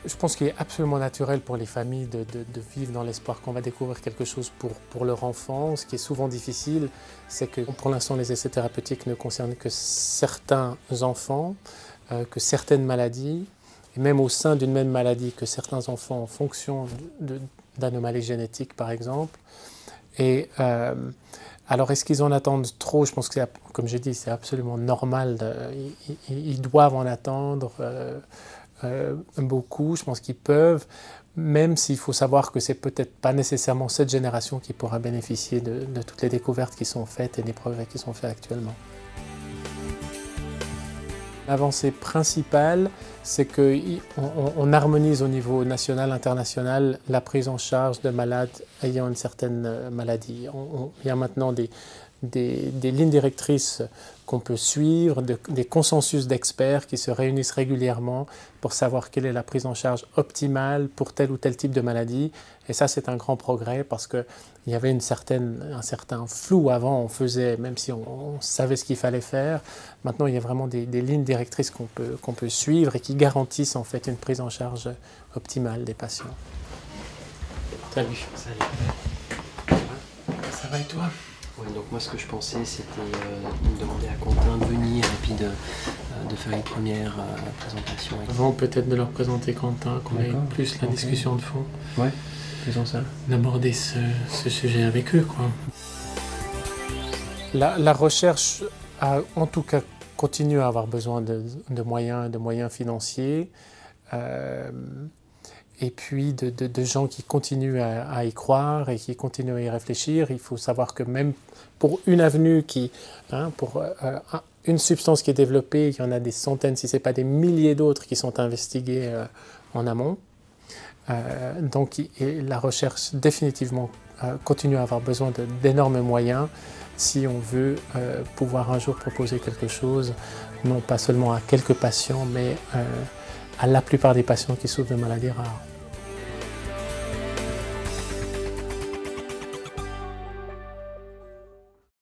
Je pense qu'il est absolument naturel pour les familles de vivre dans l'espoir qu'on va découvrir quelque chose pour leur enfant. Ce qui est souvent difficile, c'est que pour l'instant les essais thérapeutiques ne concernent que certains enfants, que certaines maladies, et même au sein d'une même maladie, que certains enfants en fonction d'anomalies génétiques par exemple. Et alors est-ce qu'ils en attendent trop? Je pense que, comme j'ai dit, c'est absolument normal. Ils doivent en attendre. Beaucoup, je pense qu'ils peuvent, même s'il faut savoir que c'est peut-être pas nécessairement cette génération qui pourra bénéficier de toutes les découvertes qui sont faites et des progrès qui sont faits actuellement. L'avancée principale, c'est qu'on harmonise au niveau national, international, la prise en charge de malades ayant une certaine maladie. Il y a maintenant des lignes directrices qu'on peut suivre, des consensus d'experts qui se réunissent régulièrement pour savoir quelle est la prise en charge optimale pour tel ou tel type de maladie. Et ça, c'est un grand progrès parce qu'il y avait un certain flou avant, on faisait, même si on savait ce qu'il fallait faire. Maintenant, il y a vraiment des lignes directrices qu'on peut suivre et qui garantissent en fait une prise en charge optimale des patients. Salut. Salut. Ça va et toi? Ouais, donc moi ce que je pensais c'était de demander à Quentin de venir et puis de faire une première présentation. Avant peut-être de leur présenter Quentin, qu'on ait plus la discussion de fond. Ouais, faisons ça. D'aborder ce sujet avec eux, quoi. La recherche a en tout cas continue à avoir besoin de moyens financiers. Et puis de gens qui continuent à y croire et qui continuent à y réfléchir. Il faut savoir que même pour une avenue pour une substance qui est développée, il y en a des centaines, si ce n'est pas des milliers d'autres qui sont investiguées en amont. Donc la recherche définitivement continue à avoir besoin d'énormes moyens si on veut pouvoir un jour proposer quelque chose, non pas seulement à quelques patients, mais à la plupart des patients qui souffrent de maladies rares.